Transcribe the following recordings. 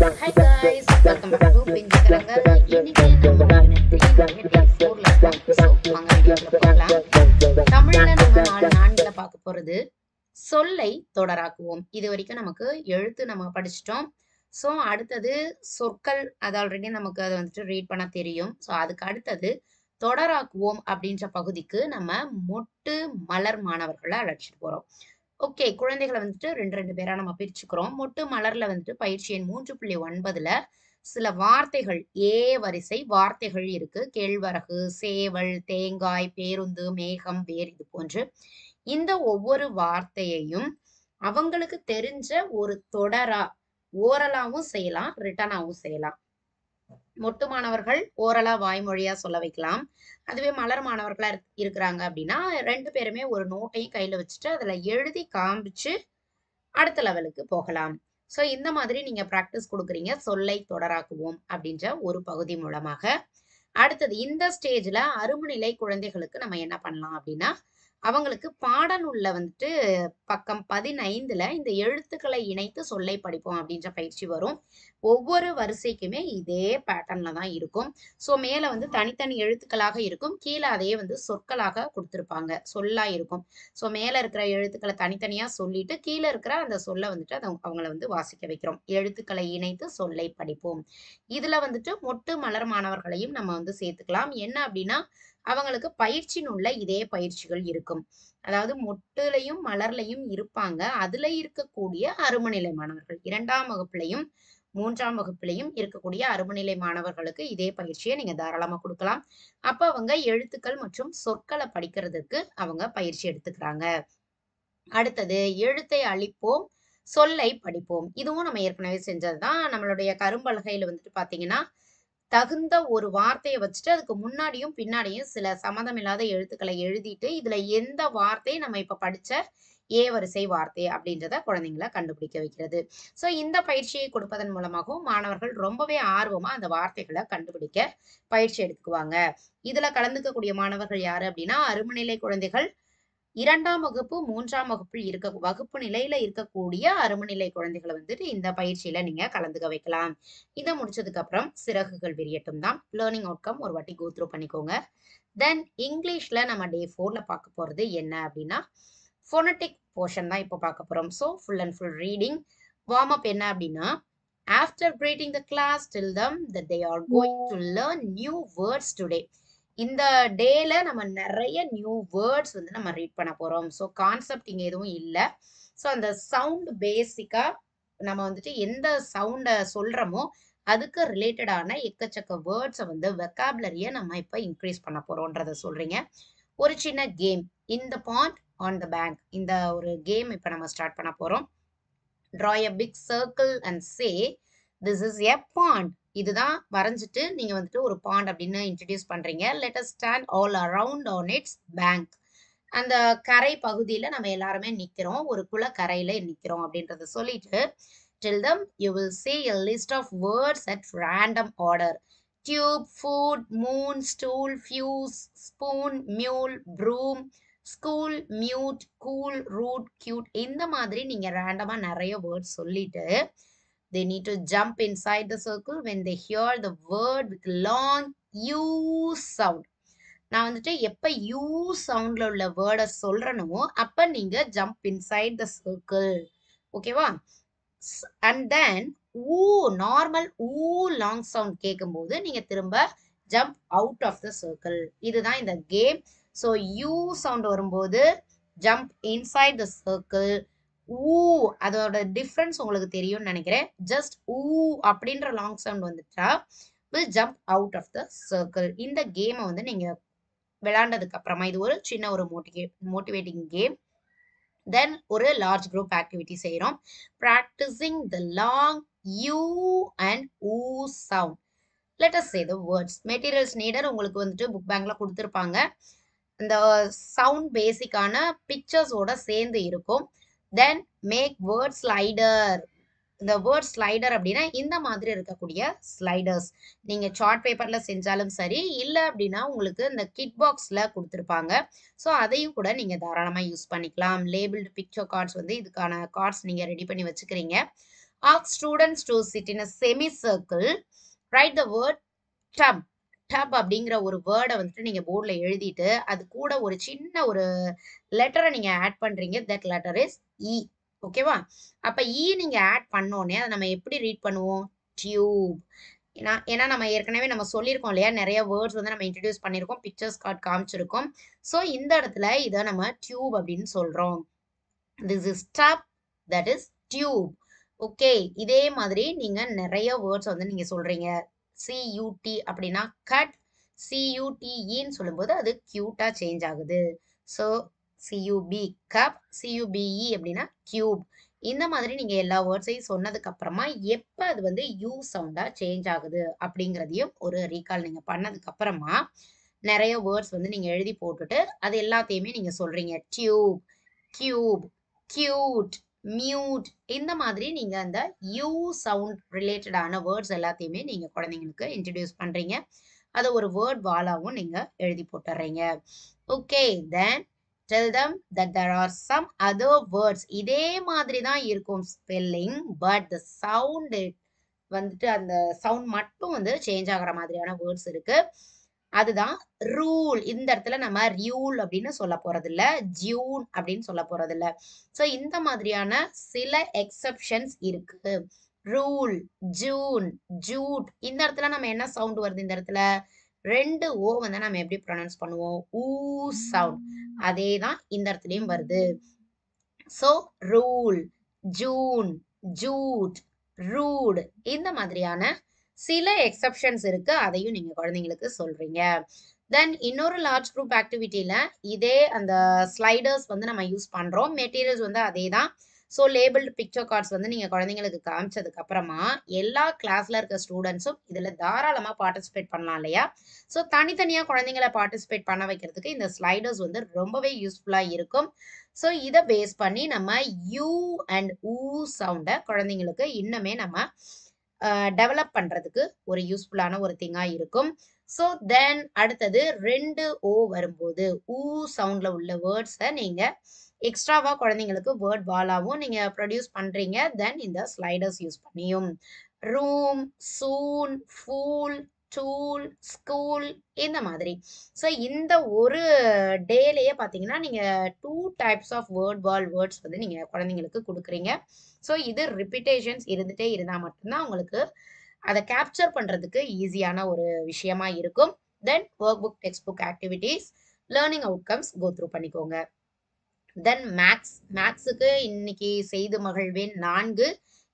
Hi guys, welcome back to Pinji Karangal. இன்னைக்கு நம்ம unit 3 டே 4ல இருக்கோம். சோ வாங்க வீடியோக்குள்ள போகலாம். தமிழ்ல நம்ம நாலு நான்குல பார்க்க போறது சொல்லை தொடராக்குவோம். இது வரைக்கும் நமக்கு எழுத்து நம்ம படிச்சிட்டோம். சோ அடுத்தது சொற்கள், அது ஆல்ரெடி நமக்கு அதை வந்துட்டு ரீட் பண்ண தெரியும். சோ அதுக்கு அடுத்தது தொடராக்குவோம் அப்படின்ற பகுதிக்கு நம்ம மொட்டு மலர் மாணவர்களை அழைச்சிட்டு போறோம். ஓகே, குழந்தைகளை வந்துட்டு ரெண்டு பேரா நம்ம பிரிச்சுக்கிறோம். மொட்டு மலர்ல வந்துட்டு பயிற்சி எண் 3.9ல சில வார்த்தைகள் வரிசை வார்த்தைகள் இருக்கு. கேழ்வரகு, சேவல், தேங்காய், பேருந்து, மேகம், வேர், இது போன்று இந்த ஒவ்வொரு வார்த்தையையும் அவங்களுக்கு தெரிஞ்ச ஒரு தொடரா ஓரலாவும் செய்யலாம், ரிட்டனாவும் செய்யலாம். மொட்டு மாணவர்கள் ஓரலா வாய்மொழியா சொல்ல வைக்கலாம். அதுவே மலர் மாணவர்களா இருக்கிறாங்க அப்படின்னா 2 பேருமே ஒரு நோட்டையும் கையில வச்சுட்டு அதுல எழுதி காமிச்சு அடுத்த லெவலுக்கு போகலாம். சோ இந்த மாதிரி நீங்க பிராக்டிஸ் கொடுக்குறீங்க சொல்லை தொடராக்குவோம் அப்படின்ற ஒரு பகுதி மூலமாக. அடுத்தது இந்த ஸ்டேஜ்ல அருமநிலை குழந்தைகளுக்கு நம்ம என்ன பண்ணலாம் அப்படின்னா, அவங்களுக்கு பாடநூல்ல வந்துட்டு பக்கம் 15ல இந்த எழுத்துக்களை இணைத்து சொல்லை படிப்போம் அப்படின்ற பயிற்சி வரும். ஒவ்வொரு வரிசைக்குமே இதே பேட்டர்ன்ல தான் இருக்கும். சோ மேல வந்து தனித்தனி எழுத்துக்களாக இருக்கும், கீழே அதையே வந்து சொற்களாக கொடுத்திருப்பாங்க, சொல்லா இருக்கும். சோ மேல இருக்கிற எழுத்துக்களை தனித்தனியா சொல்லிட்டு கீழே இருக்கிற அந்த சொல்ல வந்துட்டு அவங்கள வந்து வாசிக்க வைக்கிறோம். எழுத்துக்களை இணைத்து சொல்லை படிப்போம். இதுல வந்துட்டு மொட்டு மலர் மாணவர்களையும் நம்ம வந்து சேர்த்துக்கலாம். என்ன அப்படின்னா, அவங்களுக்கு பயிற்சி நூல்ல இதே பயிற்சிகள் இருக்கும். அதாவது மொட்டுலையும் மலர்லையும் இருப்பாங்க. அதுல இருக்கக்கூடிய அருமநிலை மாணவர்கள் 2ஆம் வகுப்புலையும் 3ஆம் வகுப்புலையும் இருக்கக்கூடிய அருமநிலை மாணவர்களுக்கு இதே பயிற்சியை நீங்க தாராளமா கொடுக்கலாம். அப்ப அவங்க எழுத்துக்கள் மற்றும் சொற்களை படிக்கிறதுக்கு அவங்க பயிற்சி எடுத்துக்கிறாங்க. அடுத்தது எழுத்தை அழிப்போம், சொல்லை படிப்போம். இதுவும் நம்ம ஏற்கனவே செஞ்சதுதான். நம்மளுடைய கரும்பலகையில வந்துட்டு பாத்தீங்கன்னா, தகுந்த ஒரு வார்த்தையை வச்சுட்டு அதுக்கு முன்னாடியும் பின்னாடியும் சில சம்மந்தமில்லாத எழுத்துக்களை எழுதிட்டு இதுல எந்த வார்த்தை நம்ம இப்ப படிச்ச வரிசை வார்த்தை அப்படின்றத குழந்தைங்களை கண்டுபிடிக்க வைக்கிறது. சோ இந்த பயிற்சியை கொடுப்பதன் மூலமாகவும் மாணவர்கள் ரொம்பவே ஆர்வமா அந்த வார்த்தைகளை கண்டுபிடிக்க பயிற்சி எடுத்துக்குவாங்க. இதுல கலந்துக்கக்கூடிய மாணவர்கள் யாரு அப்படின்னா, அருமநிலை குழந்தைகள், 2ஆம் வகுப்பு 3ஆம் வகுப்பில் வகுப்பு நிலையில இருக்கக்கூடிய அருமநிலை குழந்தைகளை வந்துட்டு இந்த பயிற்சியில நீங்க கலந்துக்க வைக்கலாம். இதை முடிச்சதுக்கு அப்புறம் சிறகுகள் விரியட்டும் தான் லேர்னிங் அவுட்கம் ஒரு வாட்டி கோ த்ரூ பண்ணிக்கோங்க. தென் இங்கிலீஷ்ல நம்ம டே 4ல பார்க்க போறது என்ன அப்படின்னா, ஃபோனட்டிக் போர்ஷன் தான் இப்போ பார்க்க போறோம். So full and full reading. Warm up என்ன அப்படின்னா, after greeting the class, tell them that they are going to learn new words today. இந்த டேல நம்ம நிறைய நியூ வேர்ட்ஸ் வந்து நம்ம ரீட் பண்ண போறோம். ஸோ கான்செப்ட் இங்க எதுவும் இல்லை. ஸோ அந்த சவுண்ட் பேசிக்கா நம்ம வந்துட்டு எந்த சவுண்டை சொல்றோமோ அதுக்கு ரிலேட்டடான எக்கச்சக்க வேர்ட்ஸை வந்து வெக்காபுலரியை நம்ம இப்போ இன்க்ரீஸ் பண்ண போறோம்ன்றத சொல்றீங்க. ஒரு சின்ன game, in the bond on the bank, இந்த ஒரு கேம் இப்போ நம்ம ஸ்டார்ட் பண்ண போறோம். draw a big circle and say this is a pond. இதுதான் வரைஞ்சிட்டு நீங்க வந்துட்டு ஒரு பாண்ட் அப்படின்னு இன்ட்ரடியூஸ் பண்றீங்க. let us stand all around on its bank. அந்த கரை பகுதியில நம்ம எல்லாருமே நிக்கிறோம், ஒரு குளக்கரையில நிக்கிறோம் அப்படின்றத சொல்லிட்டு tell them you will say a list of words at random order. tube, food, moon, stool, fuse, spoon, mule, broom, school, mute, cool, root, cute, இந்த மாதிரி நீங்க ரேண்டமா நிறைய வேர்ட்ஸ் சொல்லிட்டு they need to jump inside the circle when they hear the word with long u sound. நான் வந்துட்டு எப்ப you சவுண்ட்ல உள்ள வேர்டை சொல்றனோ அப்ப நீங்க ஜம்ப் இன்சைட் த சர்க்கிள். ஓகேவா? And then oo normal oo long sound கேட்கும்போது நீங்க திரும்ப jump out of the circle. இதுதான் இந்த கேம். ஸோ யூ சவுண்ட் வரும்போது ஜம்ப் இன்சைட் த சர்க்கிள். ஊ அதோட டிஃப்ரென்ஸ் உங்களுக்கு தெரியும்னு நினைக்கிறேன். ஜஸ்ட் ஊ அப்படின்ற லாங் சவுண்ட் வந்துட்டா will jump out of the circle. இந்த கேமை வந்து நீங்க விளையாண்டதுக்கு அப்புறமா இது ஒரு சின்ன ஒரு மோட்டிவேட்டிங் கேம். தென் ஒரு லார்ஜ் குரூப் ஆக்டிவிட்டி செய்யறோம். practicing the long u and oo sound. let us say the words. materials needed உங்களுக்கு வந்துட்டு புக் பேங்க்ல கொடுத்துருப்பாங்க. இந்த சவுண்ட் பேசிக்கான பிக்சர்ஸோட சேர்ந்து இருக்கும். Then make word slider. இந்த வேர்ட் ஸ்லைடர் அப்படின்னா இந்த மாதிரி இருக்கக்கூடிய ஸ்லைடர்ஸ் நீங்க சார்ட் பேப்பர்ல செஞ்சாலும் சரி, இல்லை அப்படின்னா உங்களுக்கு இந்த கிட் பாக்ஸ்ல கொடுத்துருப்பாங்க. ஸோ அதையும் கூட நீங்க தாராளமா யூஸ் பண்ணிக்கலாம். லேபிள்டு பிக்சர் கார்ட்ஸ் வந்து இதுக்கான கார்ட்ஸ் நீங்க ரெடி பண்ணி வச்சுக்கிறீங்க. Ask students to sit in a semicircle. Write the word tub. Tub அப்படிங்கிற ஒரு வேர்டை வந்துட்டு நீங்க போர்ட்ல எழுதிட்டு அது கூட ஒரு சின்ன ஒரு லெட்டரை நீங்க ஆட் பண்றீங்க. தட் லெட்டர் இஸ் இ. ஓகேவா? அப்ப இ நீங்க ஆட் பண்ணோடனே அதை நம்ம எப்படி ரீட் பண்ணுவோம்? டியூப். ஏன்னா நம்ம ஏற்கனவே நம்ம சொல்லியிருக்கோம் இல்லையா, நிறைய வேர்ட்ஸ் வந்து நம்ம இன்ட்ரடியூஸ் பண்ணியிருக்கோம், பிக்சர்ஸ் கார்டு காமிச்சிருக்கோம். ஸோ இந்த இடத்துல இதை நம்ம டியூப் அப்படின்னு சொல்றோம். This is tub, that is tube. Okay, இதே மாதிரி நீங்க நிறைய வேர்ட்ஸ் வந்து நீங்க சொல்றீங்க. CUT அப்படின்னா கட், CUTEன்னு சொல்லும்போது அது கியூட்டா சேஞ்ச் ஆகுது. ஸோ CUB கப், CUBE அப்படின்னா கியூப். இந்த மாதிரி நீங்க எல்லா வேர்ட்ஸையும் சொன்னதுக்கு அப்புறமா எப்ப அது வந்து யூ சவுண்டா சேஞ்ச் ஆகுது அப்படிங்கிறதையும் ஒரு ரீகால் நீங்க பண்ணதுக்கு அப்புறமா நிறைய வேர்ட்ஸ் வந்து நீங்க எழுதி போட்டுட்டு அது எல்லாத்தையுமே நீங்க சொல்றீங்க. Tube, cube, cute, mute. இந்த மாதிரி நீங்க அந்த யூ சவுண்ட் ரிலேட்டடான வேர்ட்ஸ் எல்லாத்தையுமே நீங்க குழந்தைங்களுக்கு இன்ட்ரடியூஸ் பண்றீங்க. அதை ஒரு வேர்ட் வாலாவும் நீங்க எழுதி போட்டுறீங்க. Okay, then tell them that there are some other words. இதே மாதிரி தான் இருக்கும் ஸ்பெல்லிங், பட் the sound வந்துட்டு அந்த சவுண்ட் மட்டும் வந்து சேஞ்ச் ஆகிற மாதிரியான வேர்ட்ஸ் இருக்கு. அதுதான் ரூல். இந்த இடத்துல நம்ம ரியூல் அப்படின்னு சொல்ல போறது இல்ல, ஜூன் அப்படின்னு சொல்ல போறது இல்ல. சோ இந்த மாதிரியான சில எக்ஸெப்ஷன்ஸ் இருக்கு. Rule, June, jute. இந்த இடத்துல நம்ம என்ன சவுண்ட் வருது? இந்த இடத்துல 2 ஓ வந்து நம்ம எப்படி ப்ரொனவுன்ஸ் பண்ணுவோம்? Oo sound. அதே தான் இந்த இடத்துலயும் வருது. So rule, June, jute, root. இந்த மாதிரியான சில எக்ஸெப்ஷன்ஸ் இருக்கு. அதையும் நீங்க குழந்தைங்களுக்கு சொல்றீங்க. தென் இன்னொரு லார்ஜ் குரூப் ஆக்டிவிட்டியில இதே அந்த ஸ்லைடர்ஸ் வந்து நம்ம யூஸ் பண்றோம். மெட்டீரியல்ஸ் வந்து அதே தான். ஸோ லேபிள்டு பிக்சர் கார்ட்ஸ் வந்து நீங்க குழந்தைங்களுக்கு காமிச்சதுக்கு அப்புறமா எல்லா கிளாஸ்ல இருக்க ஸ்டூடெண்ட்ஸும் இதுல தாராளமா பார்ட்டிசிபேட் பண்ணலாம் இல்லையா? ஸோ தனித்தனியா குழந்தைங்களை பார்ட்டிசிபேட் பண்ண வைக்கிறதுக்கு இந்த ஸ்லைடர்ஸ் வந்து ரொம்பவே யூஸ்ஃபுல்லா இருக்கும். ஸோ இதை பேஸ் பண்ணி நம்ம யூ அண்ட் ஊ சவுண்டை குழந்தைங்களுக்கு இன்னுமே நம்ம டெவலப் பண்றதுக்கு ஒரு யூஸ்ஃபுல்லான ஒரு திங்கா இருக்கும். ஸோ தென் அடுத்தது 2 ஓ வரும்போது ஊ சவுண்ட்ல உள்ள வேர்ட்ஸை நீங்க எக்ஸ்ட்ராவா குழந்தைங்களுக்கு வேர்ட் வாலாவும் நீங்க ப்ரொடியூஸ் பண்றீங்க. தென் இந்த ஸ்லைடர்ஸ் யூஸ் பண்ணியும் room, soon, fool, tool, school இந்த மாதிரி. ஸோ இந்த ஒரு டேலேயே பார்த்தீங்கன்னா நீங்க 2 types of word wall words வந்து நீங்க குழந்தைங்களுக்கு கொடுக்குறீங்க. ஸோ இது ரிப்பீட்டேஷன்ஸ் இருந்துட்டே இருந்தால் மட்டும்தான் உங்களுக்கு அதை கேப்சர் பண்றதுக்கு ஈஸியான ஒரு விஷயமா இருக்கும். Then work book, text book activities, learning outcomes go through பண்ணிக்கோங்க. Then maths. மேக்ஸுக்கு இன்னைக்கு செய்து மகிழ்வேன் 4.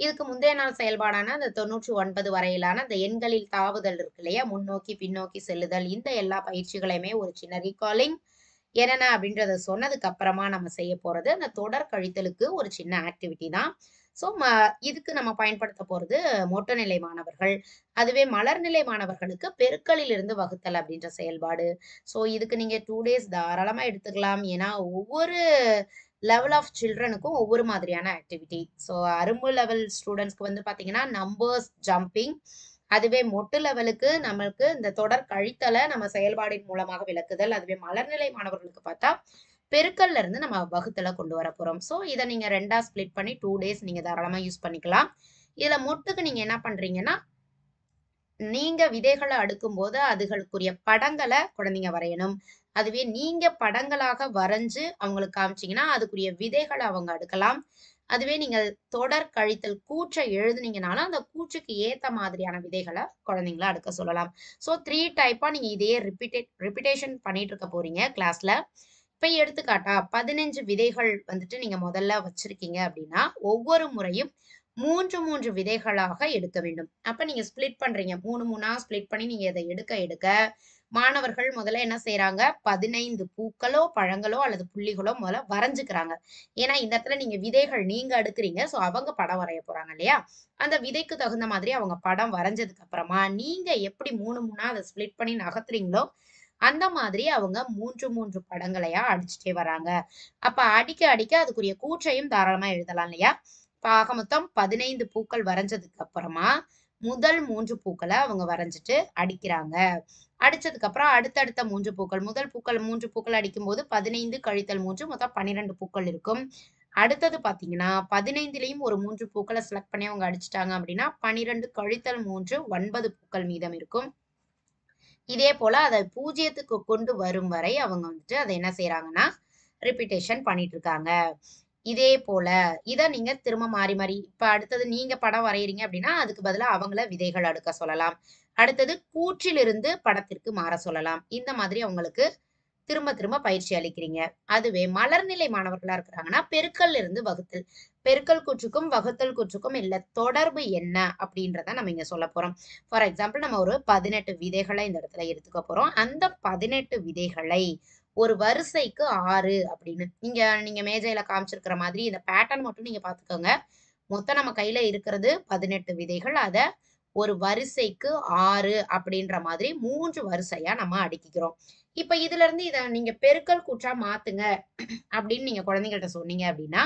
இதுக்கு முந்தைய நாள் செயல்பாடான அந்த 99 வரையிலான அந்த எண்களில் தாவுதல் இருக்கு இல்லையா, முன்னோக்கி பின்னோக்கி செல்லுதல், இந்த எல்லா பயிற்சிகளையுமே ஒரு சின்ன ரீகாலிங் என்னென்ன அப்படின்றத சொன்னதுக்கு அப்புறமா நம்ம செய்ய போறது அந்த தொடர் கழித்தலுக்கு ஒரு சின்ன ஆக்டிவிட்டி தான். ஸோ இதுக்கு நம்ம பயன்படுத்த போறது மொட்டநிலை மாணவர்கள். அதுவே மலர்நிலை மாணவர்களுக்கு பெருக்கலில் இருந்து வகுத்தல் அப்படின்ற செயல்பாடு. ஸோ இதுக்கு நீங்க 2 டேஸ் தாராளமா எடுத்துக்கலாம். ஏன்னா ஒவ்வொரு லெவல் ஆஃப் சில்ட்ரனுக்கும் ஒவ்வொரு மாதிரியான ஆக்டிவிட்டி. ஸோ அரும்பு லெவல் ஸ்டூடெண்ட்ஸ்க்கு வந்து பாத்தீங்கன்னா நம்பர்ஸ், ஜம்பிங். அதுவே மொட்டு லெவலுக்கு நமக்கு இந்த தொடர் கழித்தலை நம்ம செயல்பாடின் மூலமாக விளக்குதல். அதுவே மலர்நிலை மாணவர்களுக்கு பார்த்தா பெருக்கல்ல இருந்து நம்ம வகுத்தலை கொண்டு வர போறோம். ஸோ இதை நீங்க 2ஆ ஸ்பிளிட் பண்ணி 2 டேஸ் நீங்க தாராளமா யூஸ் பண்ணிக்கலாம். இதுல மொட்டுக்கு நீங்க என்ன பண்றீங்கன்னா, நீங்க விதைகளை அடுக்கும் போது அதுகளுக்குரிய படங்களை குழந்தைங்க வரையணும். அதுவே நீங்க படங்களாக வரைஞ்சு அவங்களுக்கு காமிச்சீங்கன்னா அதுக்குரிய விதைகளை அவங்க அடுக்கலாம். அதுவே நீங்க தொடர் கழித்தல் கூற்றை எழுதுனீங்கனாலும் அந்த கூற்றுக்கு ஏத்த மாதிரியான விதைகளை குழந்தைங்களை அடுக்க சொல்லலாம். ஸோ 3 டைப்பா நீங்க இதையே ரிப்பீட்டேஷன் பண்ணிட்டு இருக்க போறீங்க கிளாஸ்ல. இப்ப எடுத்துக்காட்டா 15 விதைகள் வந்துட்டு நீங்க முதல்ல வச்சிருக்கீங்க அப்படின்னா ஒவ்வொரு முறையும் 3 விதைகளாக எடுக்க வேண்டும். அப்ப நீங்க ஸ்பிளிட் பண்றீங்க, 3 ஸ்பிளிட் பண்ணி நீங்க இதை எடுக்க மாணவர்கள் முதல்ல என்ன செய்யறாங்க, 15 பூக்களோ பழங்களோ அல்லது புள்ளிகளோ முதல்ல வரைஞ்சுக்கிறாங்க. ஏன்னா இந்த இடத்துல நீங்க விதைகள் நீங்க அடுக்குறீங்க, சோ அவங்க படம் வரைய போறாங்க இல்லையா? அந்த விதைக்கு தகுந்த மாதிரி அவங்க படம் வரைஞ்சதுக்கு அப்புறமா நீங்க எப்படி 3 அதை ஸ்பிளிட் பண்ணி நகர்த்துறீங்களோ அந்த மாதிரி அவங்க 3 படங்களையா அடிச்சுட்டே வராங்க. அப்ப அடிக்க அதுக்குரிய கூற்றையும் தாராளமா எழுதலாம் இல்லையா? ஆக மொத்தம் 15 பூக்கள் வரைஞ்சதுக்கு அப்புறமா முதல் 3 பூக்களை அவங்க வரைஞ்சிட்டு அடிக்கிறாங்க. அடிச்சதுக்கு அப்புறம் அடுத்தடுத்த 3 பூக்கள், முதல் பூக்கள் 3 பூக்கள் அடிக்கும் போது 15 கழித்தல் 3 மொத்தம் 12 பூக்கள் இருக்கும். அடுத்தது பாத்தீங்கன்னா 15லயும் ஒரு 3 பூக்களை செலக்ட் பண்ணி அவங்க அடிச்சிட்டாங்க அப்படின்னா 12 கழித்தல் 3 9 பூக்கள் மீதம் இருக்கும். இதே போல அதை 0க்கு கொண்டு வரும் வரை அவங்க வந்துட்டு அதை என்ன செய்யறாங்கன்னா ரிப்பீட்டேஷன் பண்ணிட்டு இருக்காங்க. இதே போல இதை நீங்க திரும்ப மாறி மாறி இப்ப அடுத்தது நீங்க படம் வரையறீங்க அப்படின்னா அதுக்கு பதிலா அவங்கள விதைகள் அடுக்க சொல்லலாம். அடுத்தது கூற்றிலிருந்து படத்திற்கு மாற சொல்லலாம். இந்த மாதிரி அவங்களுக்கு திரும்ப திரும்ப பயிற்சி அளிக்கிறீங்க. அதுவே மலர்நிலை மாணவர்களா இருக்கிறாங்கன்னா பெருக்கல்ல இருந்து வகுத்தல், பெருக்கல் கூற்றுக்கும் வகுத்தல் கூற்றுக்கும் இல்ல தொடர்பு என்ன அப்படின்றத நம்ம இங்க சொல்ல போறோம். ஃபார் எக்ஸாம்பிள் நம்ம ஒரு 18 விதைகளை இந்த இடத்துல எடுத்துக்க போறோம். அந்த 18 விதைகளை ஒரு வரிசைக்கு 6 அப்படின்னு நீங்க மேஜையில காமிச்சிருக்கிற மாதிரி இந்த பேட்டர்ன் மட்டும் நீங்க பாத்துக்கோங்க. மொத்தம் நம்ம கையில இருக்கிறது 18 விதைகள். அத ஒரு வரிசைக்கு 6 அப்படின்ற மாதிரி 3 வரிசையா நம்ம அடுக்கிக்கிறோம். இப்ப இதுல இருந்து இத நீங்க பெருக்கல் கூற்றா மாத்துங்க அப்படின்னு நீங்க குழந்தைங்கள்ட்ட சொன்னீங்க அப்படின்னா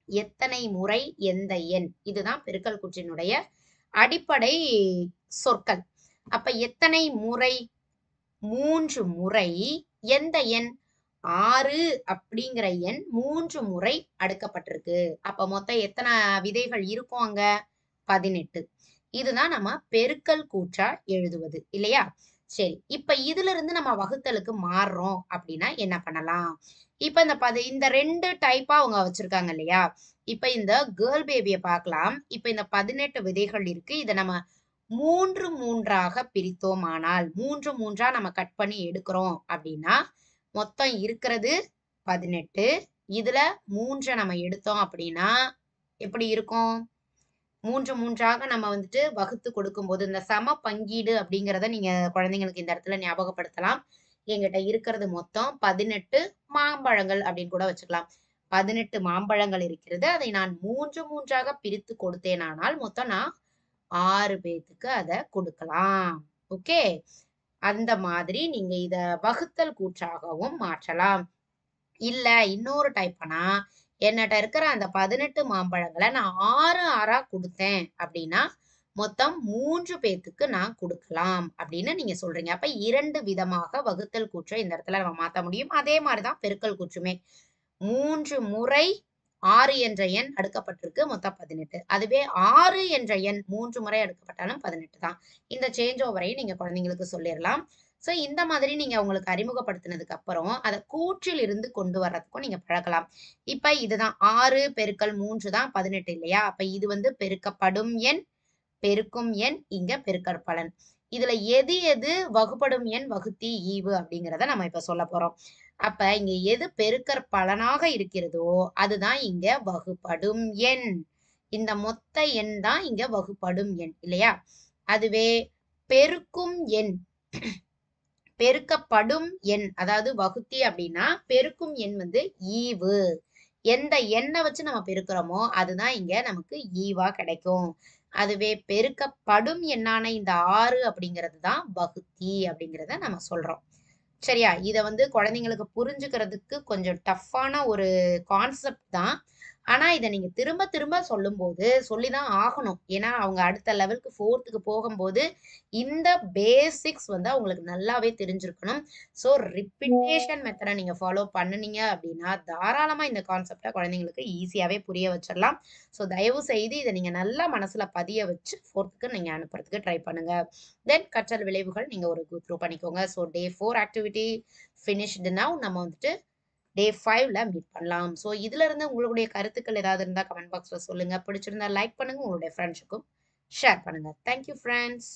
எத்தனை முறை எந்த எண், இதுதான் பெருக்கல் கூற்றினுடைய அடிப்படை சொற்கள். அப்ப எத்தனை முறை, 3 முறை எந்த எண், 6 அப்படிங்கிற எண் 3 முறை அடுக்கப்பட்டிருக்கு. அப்ப மொத்தம் எத்தனை விதைகள் இருக்கும் அங்க, 18. இதுதான் நம்ம பெருக்கல் கூற்றா எழுதுவது இல்லையா? சரி, இப்ப இதுல இருந்து நம்ம வகுத்தலுக்கு மாறுறோம் அப்படின்னா என்ன பண்ணலாம்? இப்ப இந்த 2 டைப்பா அவங்க வச்சிருக்காங்க இல்லையா? இப்ப இந்த கேர்ள் பேபிய பார்க்கலாம். இப்ப இந்த 18 விதைகள் இருக்கு. இத நம்ம 3 3ஆக பிரித்தோமானால் 3 3ஆ நம்ம கட் பண்ணி எடுக்கிறோம் அப்படின்னா மொத்தம் இருக்கிறது 18. இதுல 3 நம்ம எடுத்தோம் அப்படின்னா எப்படி இருக்கும்? 3 3ஆக நம்ம வந்துட்டு வகுத்து கொடுக்கும்போது இந்த சம பங்கீடு அப்படிங்கிறத நீங்க குழந்தைங்களுக்கு இந்த இடத்துல ஞாபகப்படுத்தலாம். என்கிட்ட இருக்கிறது மொத்தம் 18 மாம்பழங்கள் அப்படின்னு கூட வச்சுக்கலாம். 18 மாம்பழங்கள் இருக்கிறது. அதை நான் 3 3ஆக பிரித்து கொடுத்தேனானால் மொத்தம் நான் 6 பேத்துக்கு அத கொடுக்கலாம். ஓகே. அந்த மாதிரி நீங்க இத வகுத்தல் கூற்றாகவும் மாற்றலாம். இல்ல இன்னொரு டைப்னா என்னட்ட இருக்கிற அந்த 18 மாம்பழங்களை நான் 6 6ஆ கொடுத்தேன் அப்படின்னா மொத்தம் 3 பேத்துக்கு நான் கொடுக்கலாம் அப்படின்னு நீங்க சொல்றீங்க. அப்ப 2 விதமாக வகுத்தல் கூற்றை இந்த இடத்துல நம்ம மாத்த முடியும். அதே மாதிரிதான் பெருக்கல் கூற்றுமே. 3 முறை 6 என்ற எண் அடுக்கப்பட்டிருக்கு, மொத்தம் 18. அதுவே 6 என்ற எண் 3 முறை அடுக்கப்பட்டாலும் 18 தான். இந்த சேஞ்ச் ஓவரையும் நீங்க குழந்தைங்களுக்கு சொல்லிடலாம். சோ இந்த மாதிரி நீங்க உங்களுக்கு அறிமுகப்படுத்தினதுக்கு அப்புறம் அதை கூற்றில் இருந்து கொண்டு வர்றதுக்கும் நீங்க பழக்கலாம். இப்ப இதுதான் 6 பெருக்கல் 3 தான் 18 இல்லையா? அப்ப இது வந்து பெருக்கப்படும் எண், பெருக்கும் எண், இங்க பெருக்கற் பலன். இதுல எது எது வகுப்படும் எண், வகுத்தி, ஈவு அப்படிங்கிறத நம்ம இப்ப சொல்ல போறோம். அப்ப இங்க எது பெருக்கற் பலனாக இருக்கிறதோ அதுதான் இங்க வகுப்படும் எண். இந்த மொத்த எண் தான் இங்க வகுப்படும் எண் இல்லையா? அதுவே பெருக்கும் எண், பெருக்கப்படும் எண் அதாவது வகுத்தி அப்படின்னா பெருக்கும் எண் வந்து ஈவு. எந்த எண்ணை வச்சு நம்ம பெருக்கிறோமோ அதுதான் இங்க நமக்கு ஈவா கிடைக்கும். அதுவே பெருக்கப்படும் எண்ணான இந்த 6 அப்படிங்கிறது தான் வகுத்தி அப்படிங்கிறத நம்ம சொல்றோம். சரியா? இத வந்து குழந்தைங்களுக்கு புரிஞ்சுக்கிறதுக்கு கொஞ்சம் டஃப்பான ஒரு கான்செப்ட் தான். ஆனா இத நீங்க திரும்ப திரும்ப சொல்லும்போது சொல்லிதான் ஆகணும். ஏன்னா அவங்க அடுத்த லெவலுக்கு 4க்கு போகும்போது இந்த பேசிக்ஸ் வந்து அவங்களுக்கு நல்லாவே தெரிஞ்சிருக்கணும். சோ ரிப்பீட்டேஷன் மெத்தட நீங்க ஃபாலோ பண்ணுனீங்க அப்படின்னா தாராளமா இந்த கான்செப்ட குழந்தைங்களுக்கு ஈஸியாவே புரிய வச்சிடலாம். சோ தயவு செய்து இதை நீங்க நல்லா மனசுல பதிய வச்சு 4க்கு நீங்க அனுப்புறதுக்கு ட்ரை பண்ணுங்க. தென் கற்றல் விளைவுகள் நீங்க ஒரு கோ த்ரூ பண்ணிக்கோங்க. சோ டே 4 ஆக்டிவிட்டி ஃபினிஷ்டு நவ். நம்ம வந்துட்டு டே 5ல மீட் பண்ணலாம். சோ இதுல இருந்து உங்களுடைய கருத்துக்கள் ஏதாவது இருந்தா கமெண்ட் பாக்ஸ்ல சொல்லுங்க. பிடிச்சிருந்தா லைக் பண்ணுங்க. உங்களுடைய ஃப்ரெண்ட்ஸுக்கும் ஷேர் பண்ணுங்க. Thank you friends.